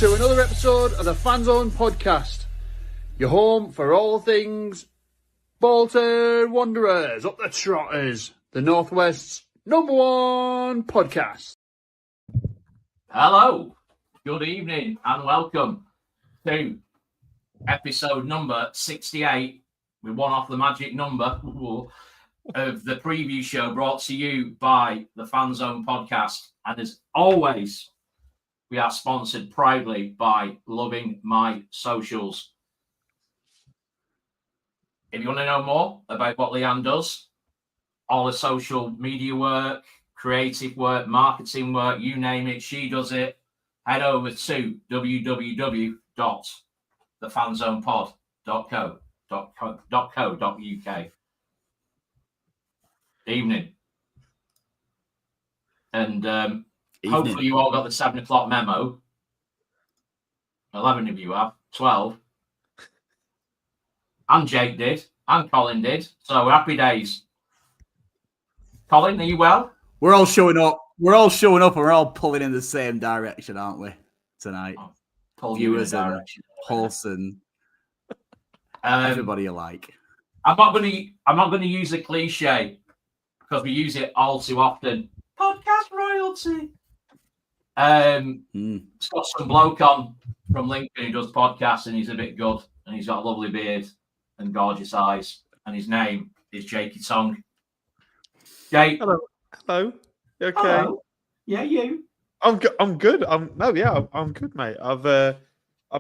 to another episode of the Fanzone Podcast, your home for all things Bolton Wanderers, up the Trotters, the Northwest's #1 podcast. Hello, good evening, and welcome to episode number 68. We won off the magic number of the preview show brought to you by the Fanzone Podcast. And as always, we are sponsored proudly by Loving My Socials. If you want to know more about what Leanne does, all the social media work, creative work, marketing work, you name it, she does it. Head over to www.thefanzonepod.co.uk. Evening. And hopefully you all got the 7 o'clock memo. 11 of you have. 12. And Jake did. And Colin did. So happy days. Colin, are you well? We're all showing up. We're all showing up and we're all pulling in the same direction, aren't we, tonight? Pull you in the direction. Paulson. Everybody alike. I'm not gonna use the cliche because we use it all too often. Podcast royalty. It's got some bloke on from Lincoln who does podcasts and he's a bit good and he's got a lovely beard and gorgeous eyes and his name is Jakey Tong. Jake. Hello. You okay? Hello. Yeah, you. I'm good. I'm good, mate. I've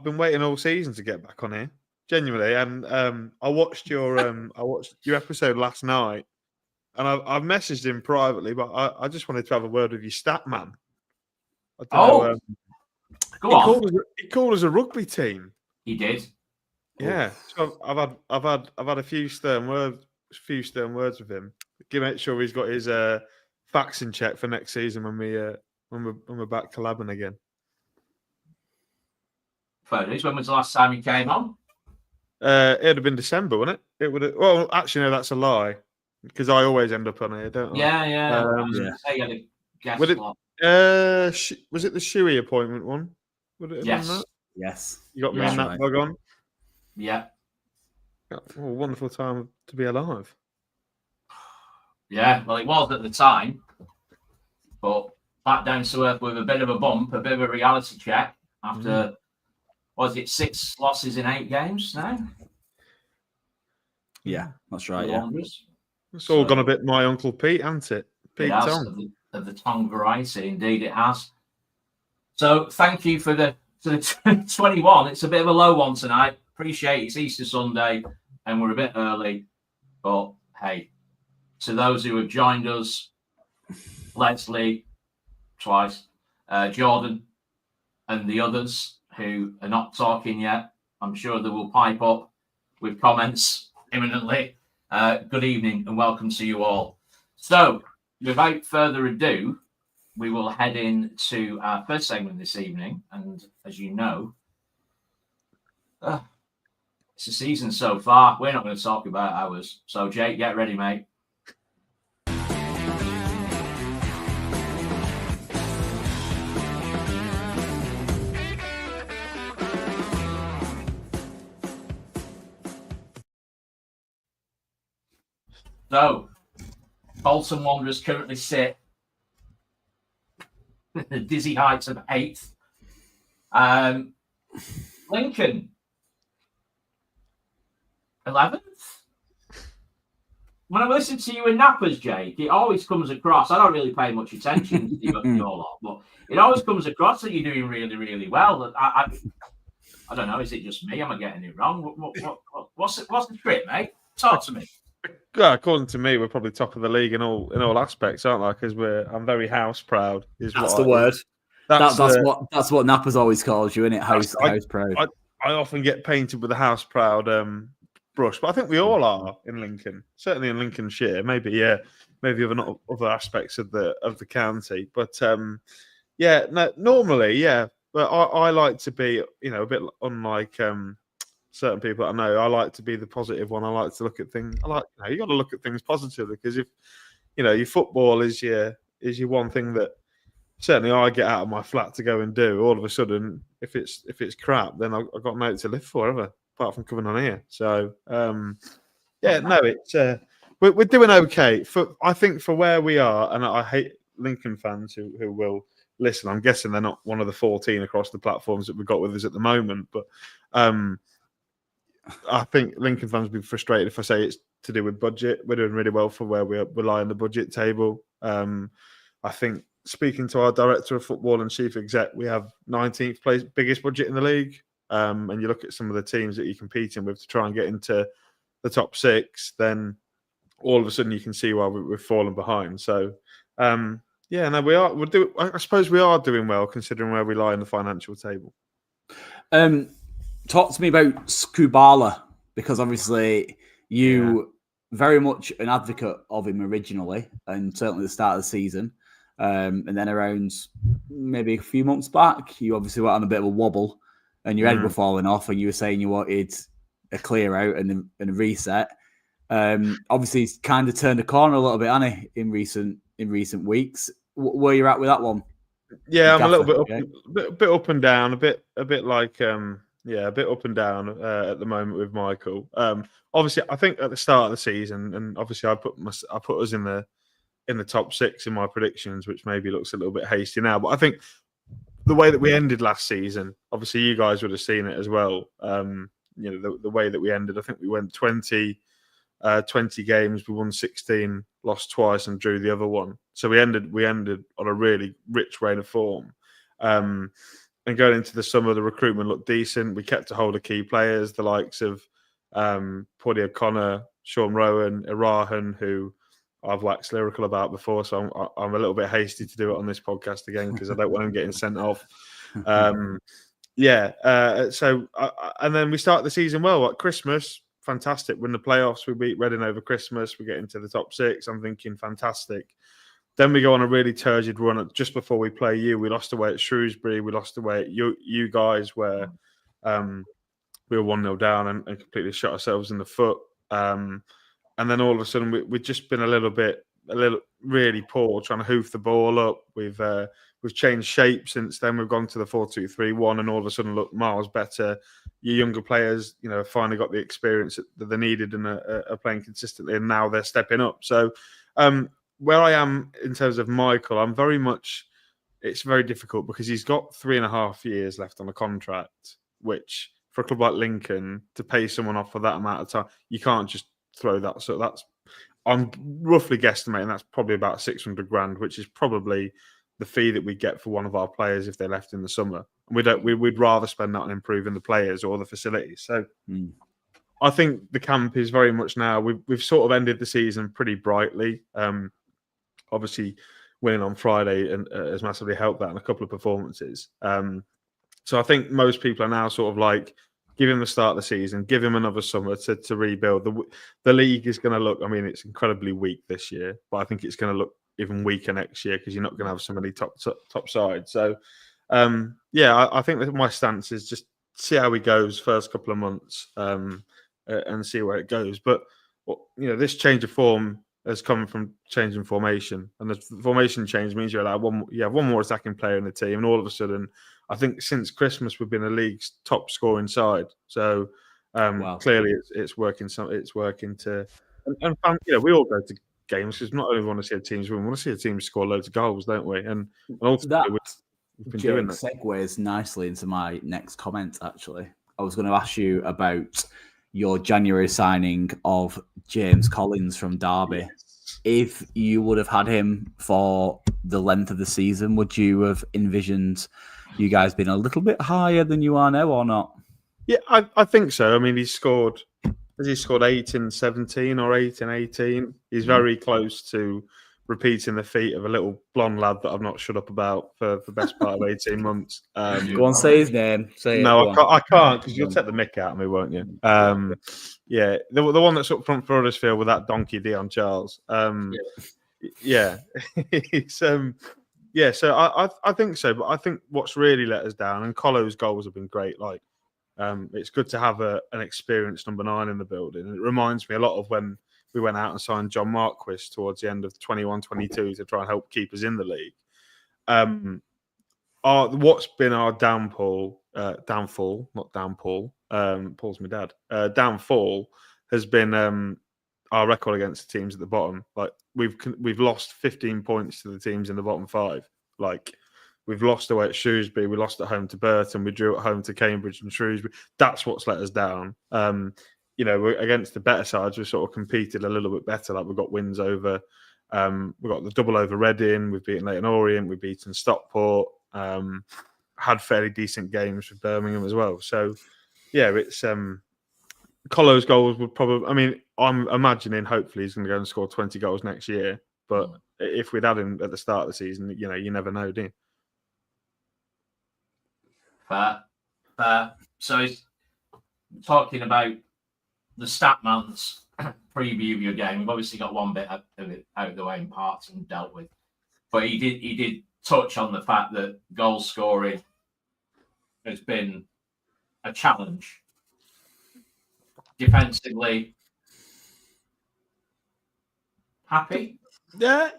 been waiting all season to get back on here, genuinely. And I watched your episode last night, and I've messaged him privately, but I just wanted to have a word with your stat man. Go on. He called us a rugby team. He did. Yeah. So I've had a few stern words with him. Make sure he's got his facts in check for next season when we're back collabing again. When was the last time you came on? It'd have been December, wouldn't it? It would have. Well, actually, no, that's a lie because I always end up on here, don't I? Yeah. Was it the Shuey appointment one? Would it have yes. been that? Yes. You got me in that bug on? Yeah. Wonderful time to be alive. Yeah, well, it was at the time, but back down to earth with a bit of a bump, a bit of a reality check after, was it 6 losses in 8 games now? Yeah, that's right. Yeah, it's all gone a bit my Uncle Pete, hasn't it? Pete Tong. Of the Tong variety, indeed it has. So thank you for the 21. It's a bit of a low one tonight. Appreciate it's Easter Sunday and we're a bit early, but hey, to those who have joined us, Leslie, twice, Jordan, and the others who are not talking yet, I'm sure they will pipe up with comments imminently. Good evening and welcome to you all. So, without further ado, we will head into our first segment this evening. And as you know, it's a season so far. We're not going to talk about ours. So, Jake, get ready, mate. So, Bolton Wanderers currently sit at the dizzy heights of 8th. Lincoln, 11th? When I listen to you in Nappers, Jake, it always comes across, I don't really pay much attention to your lot, but it always comes across that you're doing really, really well. I don't know, is it just me? Am I getting it wrong? What's the trip, mate? Talk to me. Yeah, according to me, we're probably top of the league in all aspects, aren't I? Because I'm very house proud. That's the word. That's what Napper's always calls you, isn't it? House proud. I often get painted with a house proud brush, but I think we all are in Lincoln. Certainly in Lincolnshire. Maybe other aspects of the county. But normally. But I like to be, a bit unlike certain people I know. I like to be the positive one. I like to look at things. You got to look at things positively because if your football is your one thing that certainly I get out of my flat to go and do. All of a sudden, if it's crap, then I've got no to live for ever, apart from coming on here. So it's we're doing okay. I think for where we are, and I hate Lincoln fans who will listen. I'm guessing they're not one of the 14 across the platforms that we've got with us at the moment, but I think Lincoln fans will be frustrated if I say it's to do with budget. We're doing really well for where we lie on the budget table. I think speaking to our director of football and chief exec, we have 19th place, biggest budget in the league. And you look at some of the teams that you're competing with to try and get into the top 6, then all of a sudden you can see why we've fallen behind. So, we are. I suppose we are doing well considering where we lie in the financial table. Talk to me about Skubala, because obviously you very much an advocate of him originally, and certainly the start of the season. And then around maybe a few months back, you obviously went on a bit of a wobble and your head were falling off, and you were saying you wanted a clear out and a reset. Obviously, he's kind of turned a corner a little bit, hasn't he, in recent weeks. Where you're at with that one? Yeah, I'm a little bit up and down, a bit like a bit up and down at the moment with Michael. Obviously, I think at the start of the season, and obviously I put us in the top 6 in my predictions, which maybe looks a little bit hasty now. But I think the way that we ended last season, obviously you guys would have seen it as well. The way that we ended, I think we went 20 games, we won 16, lost twice, and drew the other one. So we ended on a really rich reign of form. And going into the summer, the recruitment looked decent. We kept a hold of key players, the likes of Paddy O'Connor, Sean Rowan, Irahan, who I've waxed lyrical about before. So I'm a little bit hasty to do it on this podcast again because I don't want him getting sent off. And then we start the season well. At Christmas, fantastic. Win the playoffs. We beat Reading over Christmas. We get into the top 6. I'm thinking fantastic. Then we go on a really turgid run just before we play you. We lost away at Shrewsbury. We lost away at you guys, where we were 1-0 down and completely shot ourselves in the foot. And then all of a sudden, we've just been a little really poor trying to hoof the ball up. We've changed shape since then. We've gone to the 4-2-3-1, and all of a sudden look miles better. Your younger players, have finally got the experience that they needed and are playing consistently, and now they're stepping up. So, where I am in terms of Michael, it's very difficult because he's got 3.5 years left on a contract, which for a club like Lincoln, to pay someone off for that amount of time, you can't just throw that. So I'm roughly guesstimating that's probably about 600 grand, which is probably the fee that we get for one of our players if they left in the summer. And we'd rather spend that on improving the players or the facilities. So I think the camp is very much now, we've sort of ended the season pretty brightly. Obviously, winning on Friday has massively helped that in a couple of performances. So I think most people are now sort of like, give him the start of the season, give him another summer to rebuild. The league is going to look, it's incredibly weak this year, but I think it's going to look even weaker next year because you're not going to have so many top sides. So, I think that my stance is just see how he goes first couple of months and see where it goes. But, this change of form has come from changing formation, and the formation change means you have one more attacking player in the team, and all of a sudden, I think since Christmas we've been the league's top scoring side. So clearly it's working. It's working to, and we all go to games because not only want to see a team win, we want to see a team score loads of goals, don't we? And ultimately we've been doing that. Segues nicely into my next comment. Actually, I was going to ask you about your January signing of James Collins from Derby. Yes. If you would have had him for the length of the season, would you have envisioned you guys being a little bit higher than you are now or not? Yeah, I think so. Has he scored 8 in 17 or 8 in 18? He's very close to repeating the feat of a little blonde lad that I've not shut up about for the best part of 18 months. Go on, say his name. I can't because you'll take the mick out of me, won't you? The one that's up front for Huddersfield with that donkey Dion Charles. So I think so. But I think what's really let us down, and Colo's goals have been great. It's good to have an experienced number 9 in the building. And it reminds me a lot of when we went out and signed John Marquis towards the end of 21-22 to try and help keep us in the league. What's been our downfall, not downfall. Paul's my dad. Downfall has been our record against the teams at the bottom. Like we've lost 15 points to the teams in the bottom 5. Like we've lost away at Shrewsbury, we lost at home to Burton, we drew at home to Cambridge and Shrewsbury. That's what's let us down. We're against the better sides, we sort of competed a little bit better. Like we've got wins over. We've got the double over Reading. We've beaten Leyton Orient. We've beaten Stockport. Had fairly decent games with Birmingham as well. So, yeah, it's Colo's goals would probably. I mean, I'm imagining hopefully he's going to go and score 20 goals next year. But if we'd had him at the start of the season, you never know, do you? Fair. So, talking about the Statman's preview of your game, we've obviously got one bit of it out of the way in parts and dealt with, but he did touch on the fact that goal scoring has been a challenge defensively. Happy? Yeah,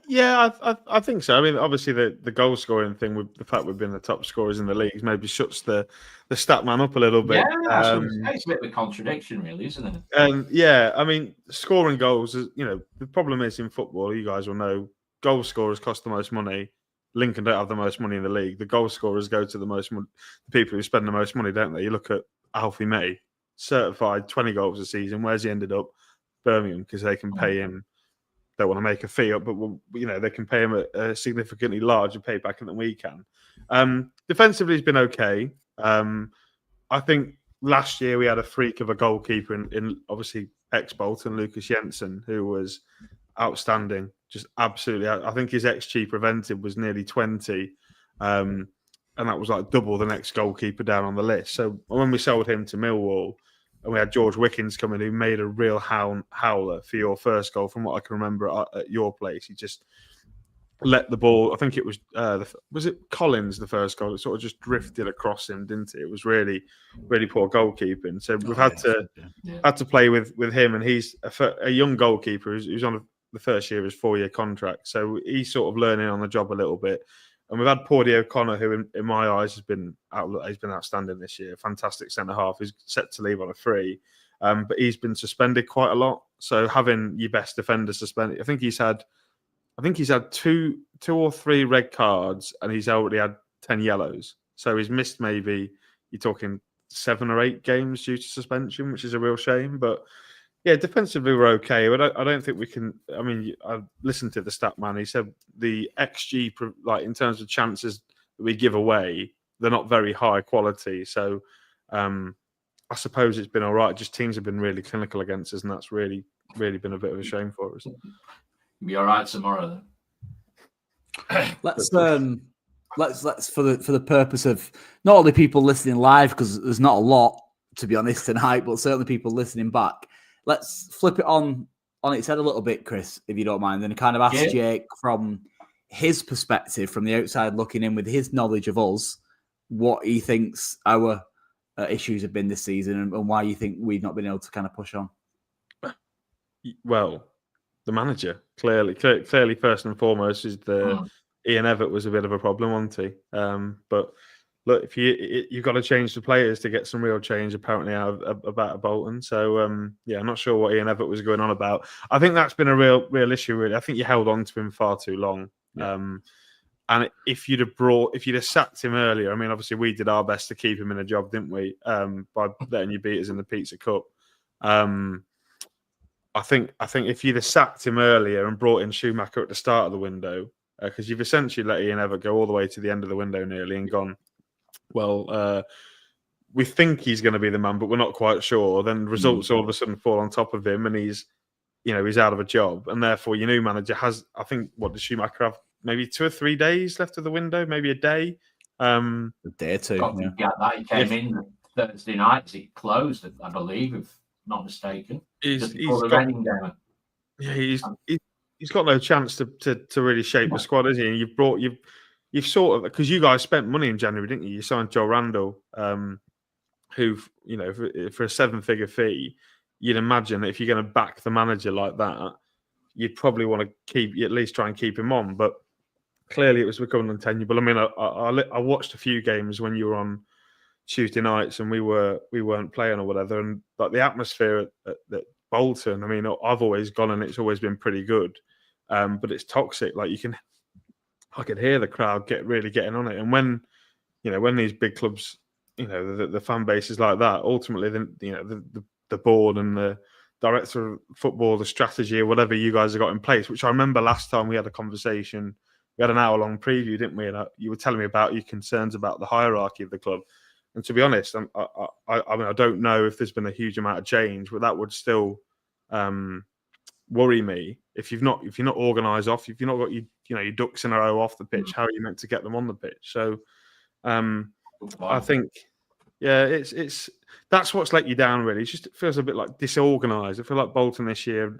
I think so. I mean, obviously the goal scoring thing with the fact we've been the top scorers in the leagues maybe shuts the stat man up a little bit. Yeah, it's a bit of a contradiction, really, isn't it? And yeah, I mean, scoring goals is, the problem is in football, you guys will know, goal scorers cost the most money. Lincoln don't have the most money in the league. The goal scorers go to the people who spend the most money, don't they? You look at Alfie May, certified 20 goals a season. Where's he ended up? Birmingham, because they can pay him. Don't want to make a fee up, but they can pay him a significantly larger payback than we can. Defensively, he's been okay. I think last year we had a freak of a goalkeeper in obviously ex-Bolton, Lucas Jensen, who was outstanding, just absolutely. I think his XG prevented was nearly 20, and that was like double the next goalkeeper down on the list. So when we sold him to Millwall, and we had George Wickens coming, who made a real howler for your first goal, from what I can remember at your place. He just let the ball. I think it was it Collins, the first goal? It sort of just drifted across him, didn't it? It was really, really poor goalkeeping. So we've had to play with him, and he's a young goalkeeper who's on the first year of his 4-year contract. So he's sort of learning on the job a little bit. And we've had Paudie O'Connor, who in my eyes he's been outstanding this year. Fantastic centre half. He's set to leave on a free, but he's been suspended quite a lot. So having your best defender suspended, I think he's had two or three red cards, and he's already had 10 yellows. So he's missed maybe, you're talking 7 or 8 games due to suspension, which is a real shame. But yeah, defensively we're okay, but I don't think we can. I mean, I listened to the stat man. He said the XG, like in terms of chances that we give away, they're not very high quality. So I suppose it's been all right. Just teams have been really clinical against us, and that's really, really been a bit of a shame for us. Be all right tomorrow then. Let's for the purpose of not only people listening live, because there's not a lot, to be honest, tonight, but certainly people listening back. Let's flip it on its head a little bit, Chris, if you don't mind, and kind of ask Jake from his perspective, from the outside looking in, with his knowledge of us, what he thinks our issues have been this season, and why you think we've not been able to kind of push on. Well, the manager, clearly, first and foremost, is Ian Evatt was a bit of a problem, wasn't he? But look, if you've got to change the players to get some real change, apparently, about Bolton. So I'm not sure what Ian Evatt was going on about. I think that's been a real issue. Really, I think you held on to him far too long. Yeah. And if you'd have sacked him earlier, I mean, obviously we did our best to keep him in a job, didn't we? By letting you beat us in the Pizza Cup. I think if you'd have sacked him earlier and brought in Schumacher at the start of the window, because you've essentially let Ian Evatt go all the way to the end of the window nearly and gone, well, we think he's going to be the man, but we're not quite sure. Then results all of a sudden fall on top of him, and he's out of a job, and therefore your new manager has. I think what does Schumacher have? Maybe 2 or 3 days left of the window, maybe a day. A day or two. That he came in Thursday night as it closed, I believe, if not mistaken. He's got no chance to really shape the squad, is he? And you've sort of, because you guys spent money in January, didn't you? You signed Joe Randall, who, for a 7-figure fee, you'd imagine that if you're going to back the manager like that, you'd probably want to at least try and keep him on. But clearly it was becoming untenable. I mean, I watched a few games when you were on Tuesday nights and we weren't playing or whatever, and like the atmosphere at Bolton. I mean, I've always gone and it's always been pretty good, but it's toxic. Like I could hear the crowd getting on it, and when these big clubs, the fan base is like that. Ultimately, the board and the director of football, the strategy or whatever you guys have got in place. Which I remember last time we had a conversation. We had an hour-long preview, didn't we? And you were telling me about your concerns about the hierarchy of the club. And to be honest, I mean, I don't know if there's been a huge amount of change, but that would still worry me if you're not organised off, if you've not got your ducks in a row off the pitch. How are you meant to get them on the pitch? So I think, it's that's what's let you down. Really, it feels a bit like disorganised. I feel like Bolton this year,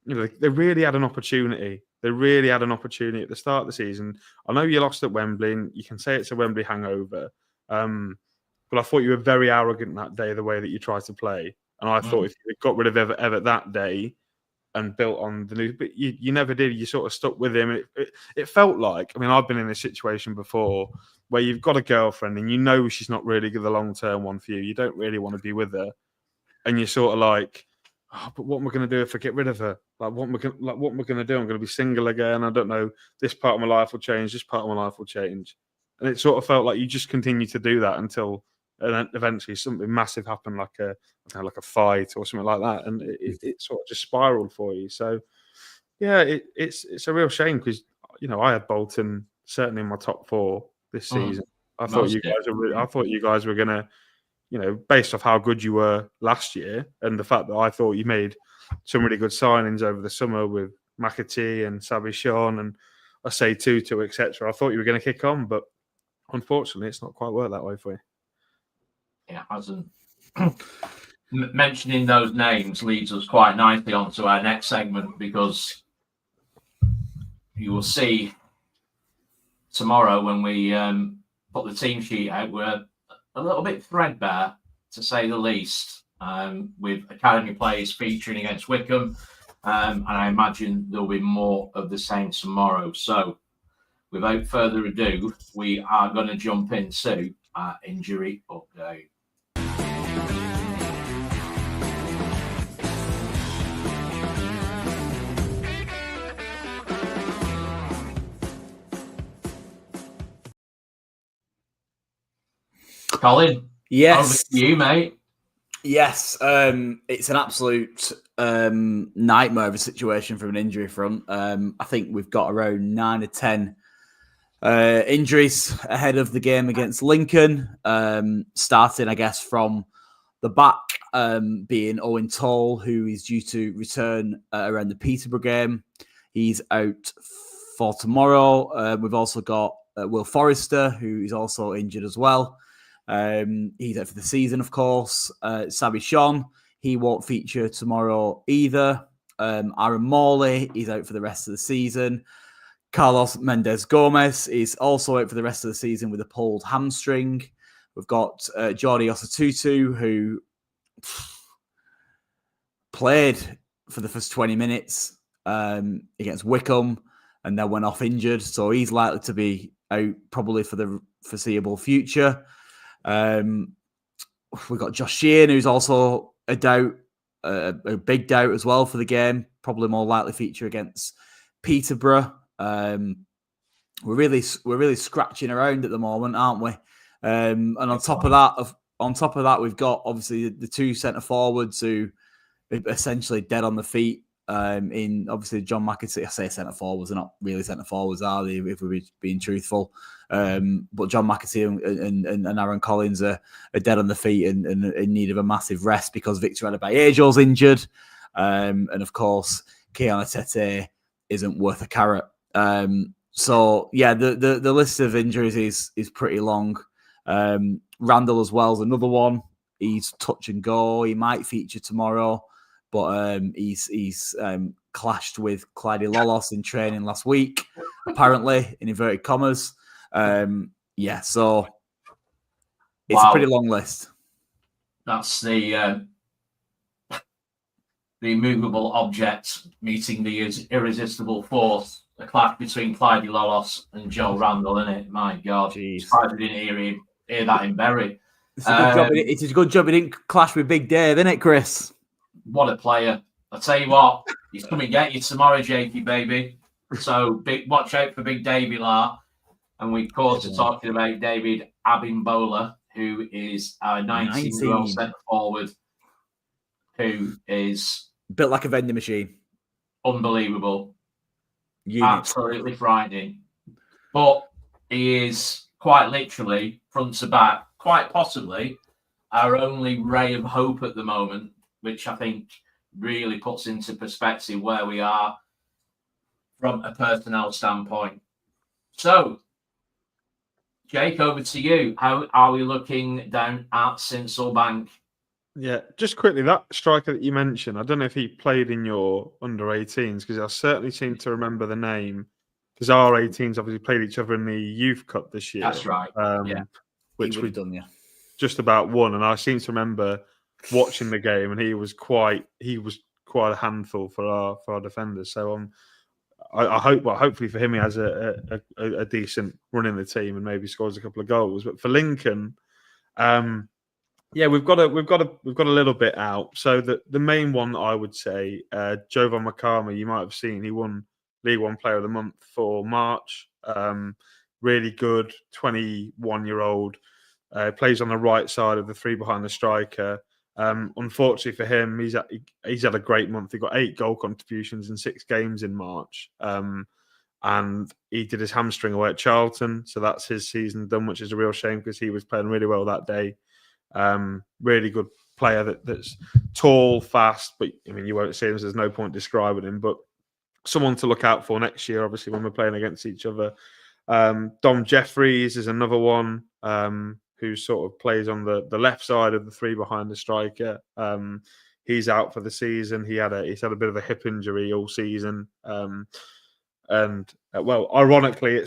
they really had an opportunity. They really had an opportunity at the start of the season. I know you lost at Wembley, and you can say it's a Wembley hangover. But I thought you were very arrogant that day, the way that you tried to play. And I thought if you got rid of Everett that day and built on the new, but you never did. You sort of stuck with him. It felt like, I mean, I've been in this situation before where you've got a girlfriend and she's not really the long-term one for you. You don't really want to be with her. And you're sort of like, oh, but what am I going to do if I get rid of her? What am I going to do? I'm going to be single again. I don't know. This part of my life will change. This part of my life will change. And it sort of felt like you just continue to do that until eventually something massive happened, like a fight or something like that, and it sort of just spiraled for you. So, yeah, it's a real shame because I had Bolton certainly in my top 4 this season. I thought you guys were gonna, based off how good you were last year and the fact that I thought you made some really good signings over the summer with McAtee and Sabi Sean and I say Tutu, etc. I thought you were going to kick on, but unfortunately, it's not quite worked that way for you. It hasn't. Mentioning those names leads us quite nicely onto our next segment, because you will see tomorrow when we put the team sheet out, we're a little bit threadbare, to say the least, with academy players featuring against Wycombe, and I imagine there'll be more of the same tomorrow. So without further ado, we are going to jump into our injury update. Colin, yes, over to you, mate. Yes, it's an absolute nightmare of a situation from an injury front. I think we've got around 9 or 10 injuries ahead of the game against Lincoln, starting, I guess, from the back, being Owen Toll, who is due to return around the Peterborough game. He's out for tomorrow. We've also got Will Forrester, who is also injured as well. He's out for the season, of course. Sabi Sean, he won't feature tomorrow either. Aaron Morley, he's out for the rest of the season. Carlos Mendez Gomez is also out for the rest of the season with a pulled hamstring. We've got Jordi Osatutu, who played for the first 20 minutes against Wycombe and then went off injured. So he's likely to be out probably for the foreseeable future. We've got Josh Sheehan, who's also a doubt, a big doubt as well for the game. Probably more likely feature against Peterborough. We're really scratching around at the moment, aren't we? And on top of that, we've got obviously the 2 centre forwards who are essentially dead on the feet. In obviously John McAtee, I say centre forwards, they're not really centre forwards, are they? If we're being truthful, but John McAtee and Aaron Collins are dead on the feet and in need of a massive rest because Victor Adebayo's injured, and of course Keanu Tete isn't worth a carrot. So yeah, the list of injuries is pretty long. Randall as well is another one. He's touch and go. He might feature tomorrow. But he's clashed with Clyde Lolos in training last week, apparently, in inverted commas. So it's a pretty long list. That's the immovable object meeting the irresistible force the clash between Clyde Lolos and Joe Randall, isn't it? My God. Jeez. Surprised we didn't hear that in Bury. It's a good job he didn't clash with Big Dave, isn't it, Chris? What a player. I'll tell you what, he's coming to get you tomorrow, Jakey, baby. So watch out for Big Davey Lar. And we, of course, are talking about David Abimbola, who is our 19-year-old centre forward, who is built like a vending machine. Unbelievable. Unit. Absolutely frightening. But he is quite literally, front to back, quite possibly our only ray of hope at the moment, which I think really puts into perspective where we are from a personnel standpoint. So, Jake, over to you. How are we looking down at Sincil Bank? Yeah, just quickly, that striker that you mentioned, I don't know if he played in your under-18s, because I certainly seem to remember the name, because our 18s obviously played each other in the Youth Cup this year. That's right. Which we've done, just about won, and I seem to remember watching the game, and he was quite a handful for our defenders. So I hope, well, hopefully for him, he has a decent run in the team and maybe scores a couple of goals. But for Lincoln, we've got a little bit out. So the main one I would say, Jovan Makama, you might have seen, he won League One Player of the Month for March. Really good, 21-year-old. Plays on the right side of the three behind the striker. Unfortunately for him, he's had a great month. He got 8 goal contributions in 6 games in March, and he did his hamstring away at Charlton, so that's his season done, which is a real shame because he was playing really well that day. Really good player that's tall, fast, but I mean you won't see him, so there's no point describing him. But someone to look out for next year, obviously when we're playing against each other. Dom Jeffries is another one. Who sort of plays on the left side of the three behind the striker. He's out for the season. He's had a bit of a hip injury all season. Ironically,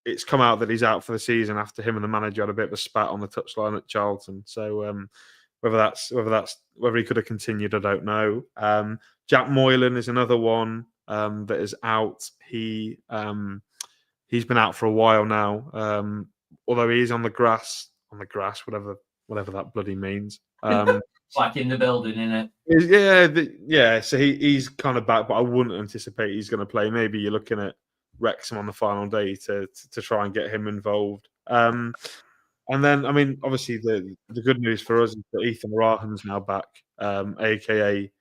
it's come out that he's out for the season after him and the manager had a bit of a spat on the touchline at Charlton. So whether he could have continued, I don't know. Jack Moylan is another one that is out. He's been out for a while now. Although he's on the grass, whatever that bloody means. It's like in the building, isn't it? Yeah. So he's kind of back, but I wouldn't anticipate he's going to play. Maybe you're looking at Wrexham on the final day to try and get him involved. And then, I mean, obviously the good news for us is that Ethan Rahan's now back, aka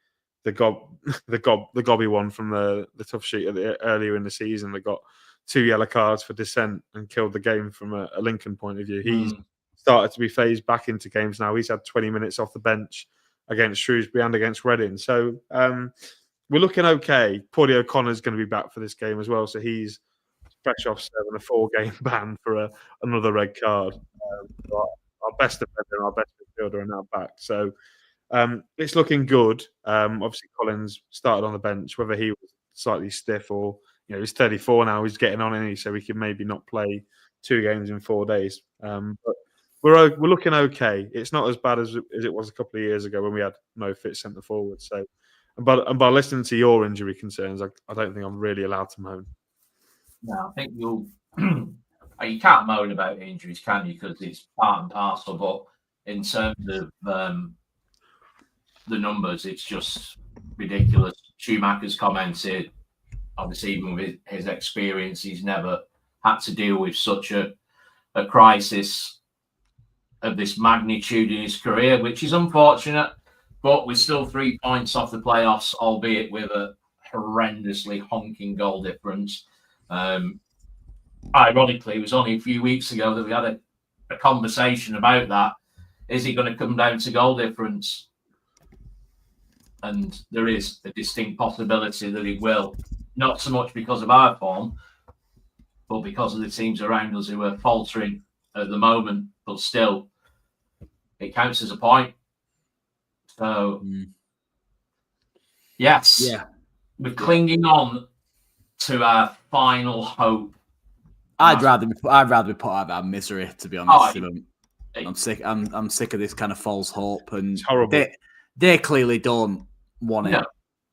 the gobby one from the tough sheet earlier in the season that got 2 yellow cards for dissent and killed the game from a Lincoln point of view. He's started to be phased back into games now. He's had 20 minutes off the bench against Shrewsbury and against Reading. So we're looking okay. Paulie O'Connor's going to be back for this game as well. So he's fresh off serving a 4-game ban for another red card. Our best defender and our best midfielder are now back. So it's looking good. Obviously, Collins started on the bench, whether he was slightly stiff or he's 34 now. He's getting on, and so he can maybe not play 2 games in 4 days. But we're looking okay. It's not as bad as it was a couple of years ago when we had no fit centre forward. So, and by listening to your injury concerns, I don't think I'm really allowed to moan. No, I think you can't moan about injuries, can you? Because it's part and parcel. But in terms of the numbers, it's just ridiculous. Schumacher's commented. Obviously, even with his experience, he's never had to deal with such a crisis of this magnitude in his career, which is unfortunate. But we're still 3 points off the playoffs, albeit with a horrendously honking goal difference. Ironically, it was only a few weeks ago that we had a conversation about that. Is it going to come down to goal difference? And there is a distinct possibility that it will. Not so much because of our form, but because of the teams around us who are faltering at the moment. But still, it counts as a point. So, yes, we're clinging on to our final hope. I'd rather be put out of our misery, to be honest. I'm sick. I'm sick of this kind of false hope, and it's horrible. They clearly don't want it.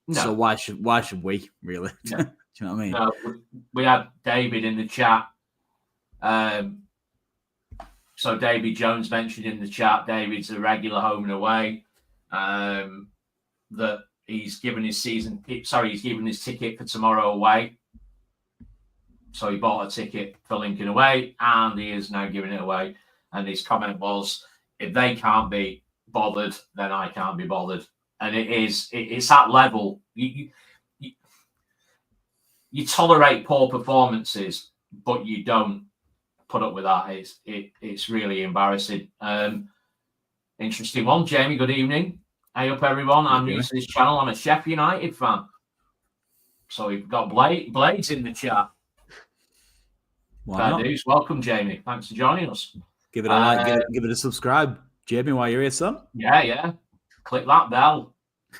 No. So why should we really? No. Do you know what I mean? No, we had David in the chat. So David Jones mentioned in the chat, David's a regular home and away. That he's given his ticket for tomorrow away. So he bought a ticket for Lincoln away, and he is now giving it away. And his comment was, if they can't be bothered, then I can't be bothered. And it's that level. You tolerate poor performances, but you don't put up with that. It's really embarrassing. Interesting one. Jamie, good evening. Hey up, everyone. I'm new to this channel. I'm a Sheffield United fan. So we've got Blades in the chat. Fair dues. Welcome, Jamie. Thanks for joining us. Give it a like, give it a subscribe. Jamie, while you're here, son. Yeah. Click that bell.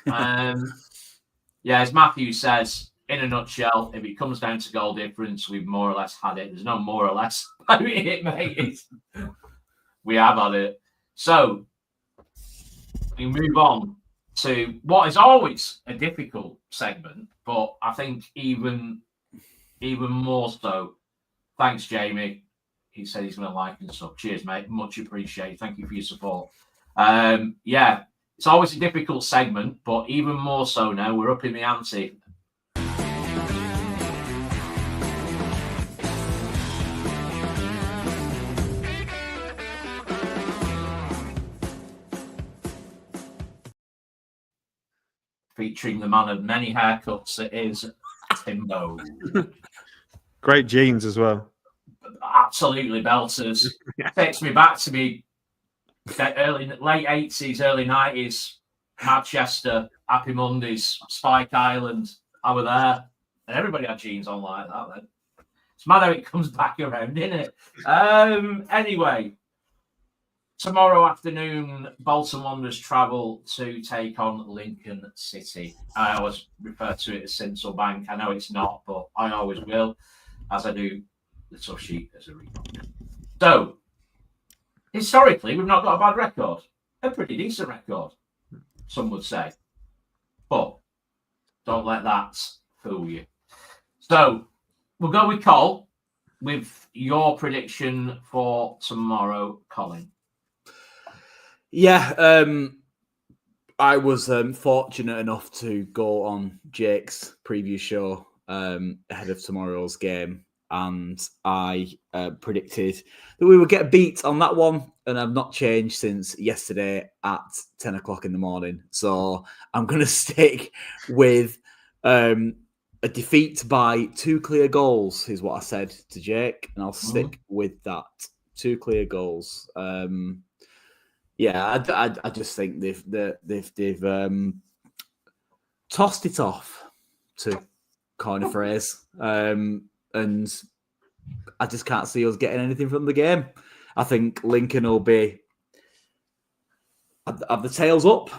As Matthew says, in a nutshell, if it comes down to goal difference, we've more or less had it. There's no more or less about it, mate. We have had it. So we move on to what is always a difficult segment, but I think even more so. Thanks, Jamie. He said he's going to like and stuff. Cheers, mate. Much appreciated. Thank you for your support. It's always a difficult segment, but even more so now, we're up in the ante. Featuring the man of many haircuts, it is Timbo. Great jeans as well. Absolutely belters. Takes me back to me late 80s, early 90s, Manchester, Happy Mondays, Spike Island. I was there, and everybody had jeans on like that then. It's mad how it comes back around, isn't it? Anyway, tomorrow afternoon, Bolton Wanderers travel to take on Lincoln City. I always refer to it as Sinsel Bank. I know it's not, but I always will, as I do the tough sheet as a record. So, historically, we've not got a bad record. A pretty decent record, some would say. But don't let that fool you. So, we'll go with Cole with your prediction for tomorrow, Colin. Yeah, I was fortunate enough to go on Jake's preview show ahead of tomorrow's game, and I predicted that we would get beat on that one, and I've not changed since yesterday at 10 o'clock in the morning. So I'm going to stick with a defeat by 2 clear goals is what I said to Jake, and I'll stick with that. 2 clear goals. I just think they've tossed it off, to coin a phrase, and I just can't see us getting anything from the game. I think Lincoln will be have the tails up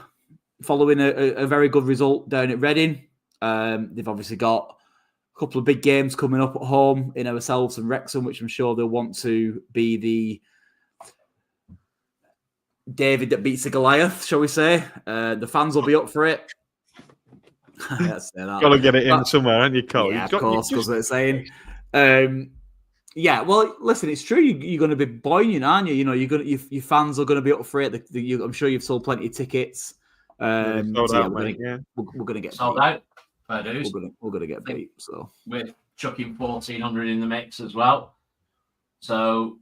following a very good result down at Reading. They've obviously got a couple of big games coming up at home in ourselves and Wrexham, which I'm sure they'll want to be the David that beats the Goliath, shall we say. The fans will be up for it. Got to get it in somewhere, haven't you, Cole? Yeah, of course, goes without saying. Well, listen, it's true. You're going to be buoyant, aren't you? You know, your fans are going to be up for it. I'm sure you've sold plenty of tickets. We're going to get sold out. Fair dues. We're going to get beat. So we're chucking 1,400 in the mix as well. So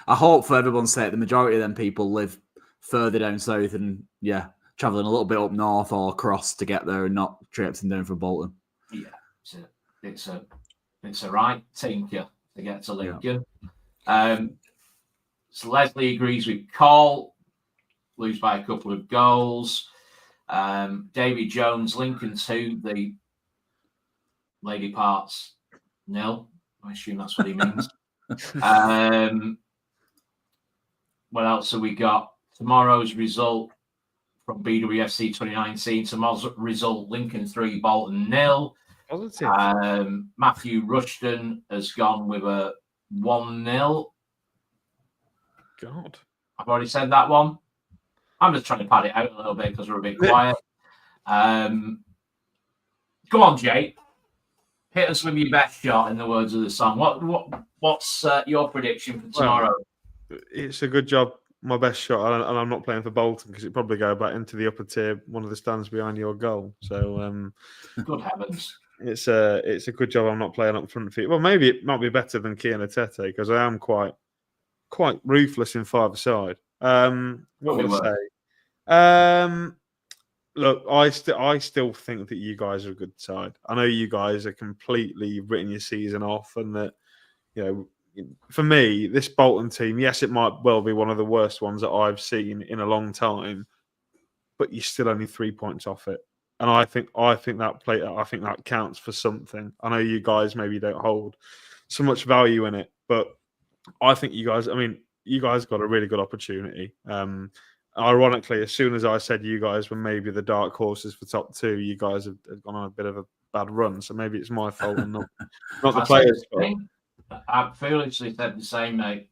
I hope, for everyone's sake, the majority of them people live further down south and travelling a little bit up north or across to get there and not traipsing down from Bolton. Yeah, it's a right tinker to get to Lincoln. Yeah. So Leslie agrees with Cole. Lose by a couple of goals. David Jones, Lincoln 2, the Lady Parts 0. I assume that's what he means. What else have we got? Tomorrow's result from BWFC 2019. Tomorrow's result, Lincoln 3, Bolton 0. Matthew Rushton has gone with a 1-0. God. I've already said that one. I'm just trying to pad it out a little bit because we're a bit quiet. Go on, Jake. hit us with your best shot, in the words of the song. What's your prediction for tomorrow? Well, it's a good job. My best shot, and I'm not playing for Bolton because it'd probably go back into the upper tier, one of the stands behind your goal. So, Good heavens. It's a good job I'm not playing up front feet. Well, maybe it might be better than Kian Atete because I am quite ruthless in five-a-side. What would I say? Look, I still think that you guys are a good side. I know you guys are completely written your season off, and that for me, this Bolton team, yes, it might well be one of the worst ones that I've seen in a long time, but you're still only 3 points off it. And I think that counts for something. I know you guys maybe don't hold so much value in it, but I think you guys got a really good opportunity. Ironically, as soon as I said you guys were maybe the dark horses for top two, you guys have gone on a bit of a bad run. So maybe it's my fault and not the players' fault. I foolishly said the same, mate.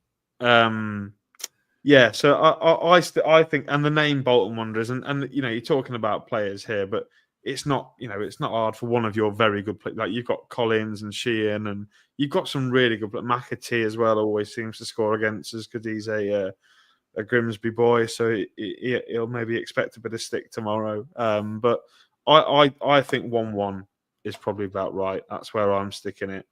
Yeah, so I think, and the name Bolton Wanderers, and you're talking about players here, but it's not hard for one of your very good players. Like you've got Collins and Sheehan, and you've got some really good. But McAtee as well always seems to score against us because he's a Grimsby boy, so he'll maybe expect a bit of stick tomorrow. But I think 1-1 is probably about right. That's where I'm sticking it.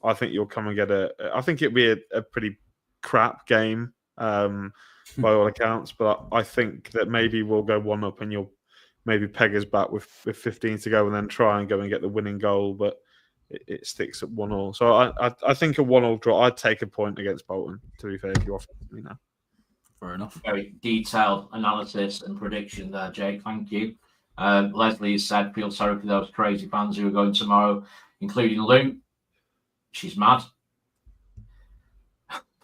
I think you'll come and get I think it'll be a pretty crap game by all accounts, but I think that maybe we'll go 1-up and you'll maybe peg us back with 15 to go and then try and go and get the winning goal, but it sticks at 1-1. So I think a 1-1 draw. I'd take a point against Bolton, to be fair, if you offer me now. Fair enough. Very detailed analysis and prediction there, Jake. Thank you. Leslie has said, feel sorry for those crazy fans who are going tomorrow, including Lou. She's mad.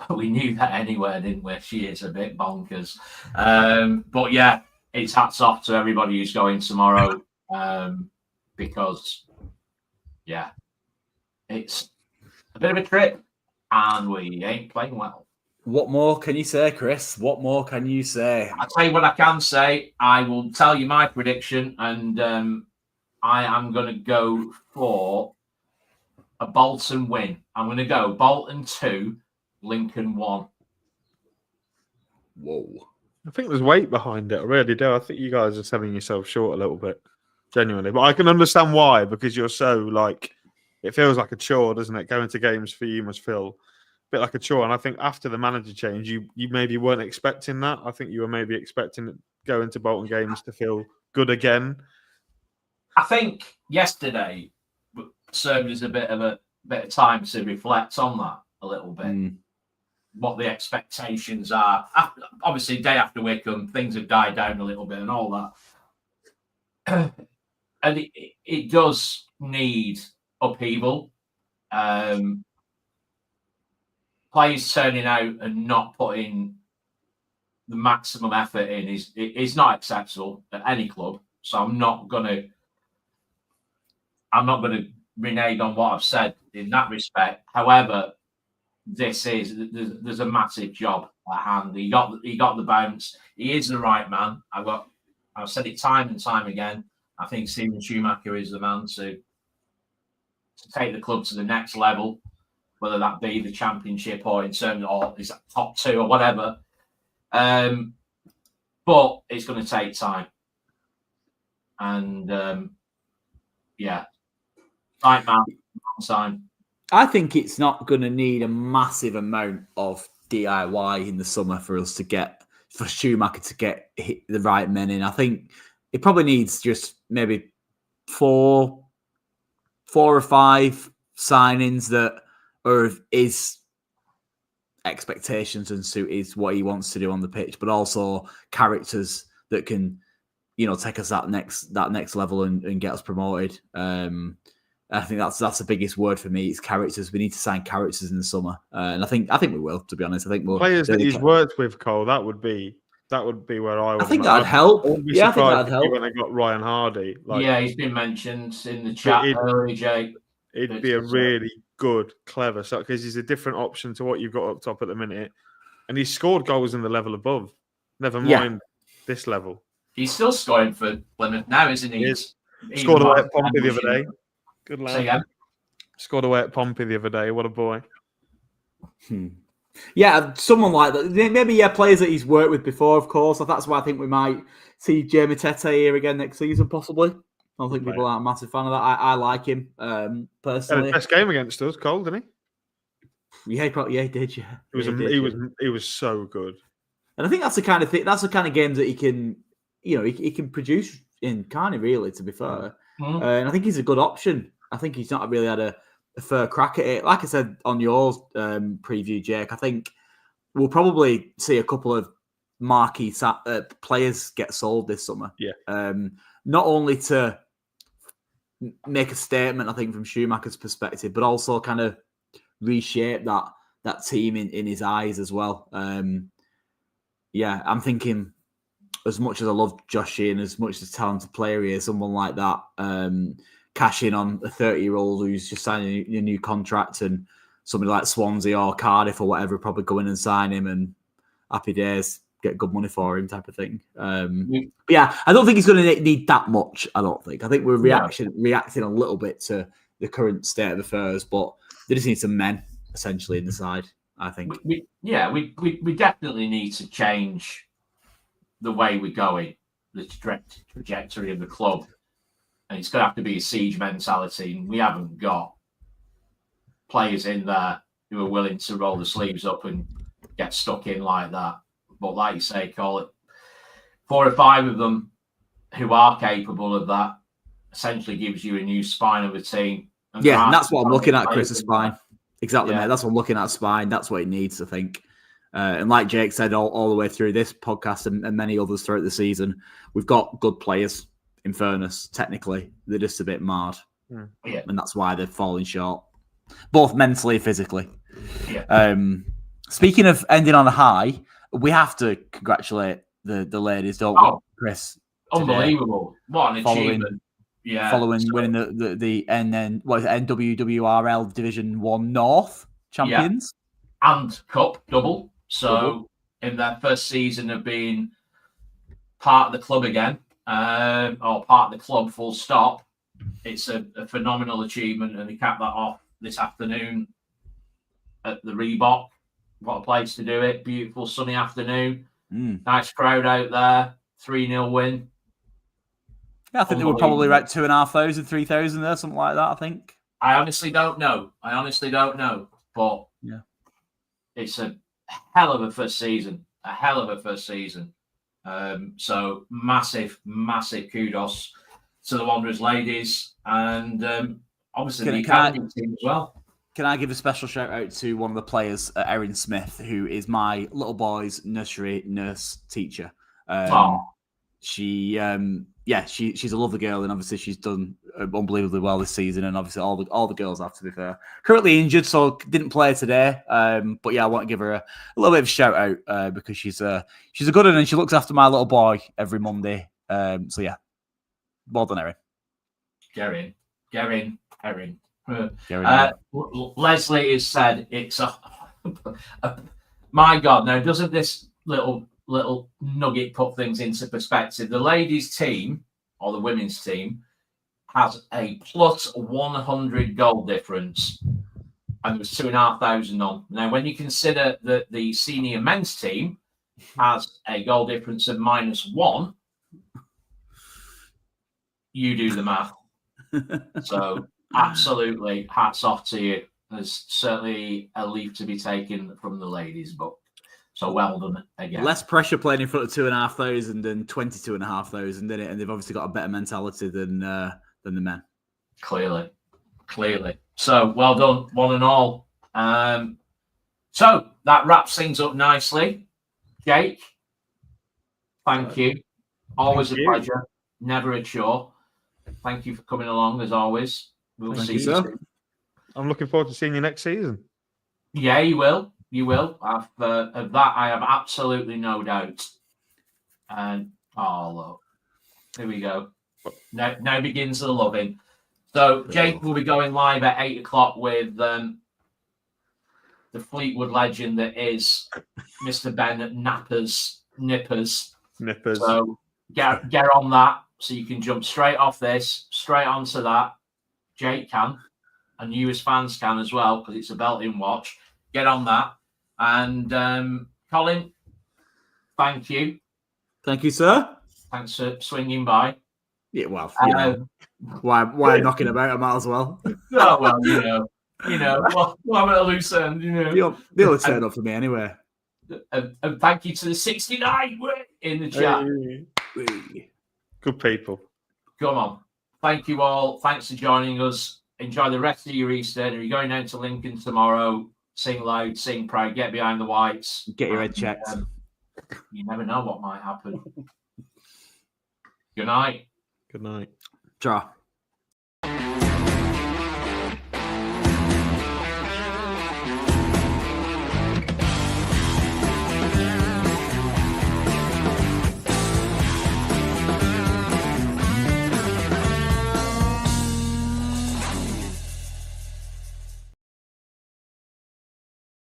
But we knew that anyway, didn't we? She is a bit bonkers. But yeah, it's hats off to everybody who's going tomorrow because, yeah, it's a bit of a trip and we ain't playing well. What more can you say, Chris? What more can you say? I'll tell you what I can say. I will tell you my prediction, and I am going to go for a Bolton win. I'm going to go Bolton 2, Lincoln 1. Whoa. I think there's weight behind it. I really do. I think you guys are selling yourself short a little bit, genuinely. But I can understand why, because you're so, it feels like a chore, doesn't it? Going to games for you must feel bit like a chore. And I think after the manager change, you maybe weren't expecting that. I think you were maybe expecting going to Bolton games to feel good again. I think yesterday served as a bit of time to reflect on that a little bit. What the expectations are. Obviously, day after Wycombe, things have died down a little bit and all that. And it does need upheaval. Players turning out and not putting the maximum effort in is not acceptable at any club. So I'm not gonna renege on what I've said in that respect. However, there's a massive job at hand. He got the bounce. He is the right man. I've said it time and time again. I think Steven Schumacher is the man to take the club to the next level, whether that be the Championship or in terms of is that top two or whatever. But it's going to take time. And right man, time. I think it's not going to need a massive amount of DIY in the summer for Schumacher to get the right men in. I think it probably needs just maybe 4 or 5 signings that are of his expectations and suit what he wants to do on the pitch, but also characters that can, take us that next level and get us promoted. I think that's the biggest word for me. It's characters. We need to sign characters in the summer, and I think we will. To be honest, I think we'll players that he's worked with, Cole. That would be where I would. I think that'd help. I think that'd help when they got Ryan Hardy. He's been mentioned in the chat earlier, Jake. It'd be a really good, clever shot because he's a different option to what you've got up top at the minute, and he's scored goals in the level above. Never mind this level. He's still scoring for Plymouth now, isn't he? He scored away at Pompey the other day. Good So, lad. yeah. Scored away at Pompey the other day. What a boy. Yeah, someone like that. Maybe players that he's worked with before, of course. That's why I think we might see Jamie Tete here again next season, possibly. I don't think people aren't a massive fan of that. I like him personally. Had his best game against us, Cole, didn't he? Yeah, he did. Yeah, he was so good. And I think that's the kind of thing. That's the kind of games that he can, he can produce in. Kind of really, to be fair. And I think he's a good option. I think he's not really had a fair crack at it. Like I said on yours preview, Jake, I think we'll probably see a couple of marquee players get sold this summer. Yeah. Not only to make a statement, I think, from Schumacher's perspective, but also kind of reshape that team in his eyes as well. I'm thinking, as much as I love Josh Sheehan, as much as a talented player he is, someone like that, cash in on a 30-year-old who's just signing a new contract, and somebody like Swansea or Cardiff or whatever probably go in and sign him, and happy days, get good money for him type of thing. But I don't think he's going to need that much. I think we're reacting a little bit to the current state of affairs, but they just need some men essentially in the side. I think. We definitely need to change the way we're going, the trajectory of the club, and it's going to have to be a siege mentality. And we haven't got players in there who are willing to roll the sleeves up and get stuck in like that. But like you say, call it 4 or 5 of them who are capable of that. Essentially, gives you a new spine of a team. And that's what I'm looking at, Chris, a spine. Exactly, mate. That's what I'm looking at, spine. That's what it needs, I think. And like Jake said, all the way through this podcast and many others throughout the season, we've got good players, in fairness, technically. They're just a bit marred. Yeah. And that's why they're falling short, both mentally and physically. Yeah. Speaking of ending on a high, we have to congratulate the ladies, don't we, Chris? Unbelievable. What an achievement. Following winning the NWWRL Division 1 North champions. And Cup double. So in their first season of being part of the club again, or part of the club full stop, it's a phenomenal achievement, and they capped that off this afternoon at the Reebok. What a place to do it. Beautiful sunny afternoon. Nice crowd out there. 3-0 win. Yeah, I think they were probably right 2,500, 3,000 there, something like that, I think. I honestly don't know. But it's a hell of a first season. So massive kudos to the Wanderers ladies, and obviously the academy team as well. Can I give a special shout out to one of the players, Erin Smith, who is my little boy's nursery nurse teacher. She's a lovely girl, and obviously she's done unbelievably well this season. And obviously all the girls have, to be fair. Currently injured, so didn't play today. But I want to give her a little bit of a shout out because she's a good one, and she looks after my little boy every Monday. Well done, Erin. Gerin. Leslie has said it's a my God. Now, doesn't this little nugget put things into perspective? The ladies' team or the women's team has a plus 100 goal difference, and there was 2,500 on. Now, when you consider that the senior men's team has a goal difference of -1, you do the math. So, absolutely, hats off to you. There's certainly a leaf to be taken from the ladies' book. So well done again. Less pressure playing in front of 2,500 than 22,500, isn't it? And they've obviously got a better mentality than the men. Clearly. So well done, one and all. So that wraps things up nicely. Jake, thank you. Always a pleasure. Never a chore. Thank you for coming along as always. We'll see you soon. I'm looking forward to seeing you next season. Yeah, you will. Of that, I have absolutely no doubt. And look, here we go. Now begins the loving. So Jake will be going live at 8 o'clock with the Fleetwood legend that is Mr. Ben Nippers. So get on that, so you can jump straight off this, straight onto that, Jake can, and you as fans can as well, because it's a belting watch. Get on that. And Colin, thank you. Thank you, sir. Thanks for swinging by. Yeah, well, you know, why knocking about? I might as well. Oh, well, you know, well, I'm at a loose end, you know. They'll turn up for me anyway. And thank you to the 69 in the chat. Hey. Good people. Come on. Thank you all. Thanks for joining us. Enjoy the rest of your Easter. If you're going down to Lincoln tomorrow, sing loud, sing proud, get behind the whites. Get your head checked. You never know what might happen. Good night. Good night. Draw.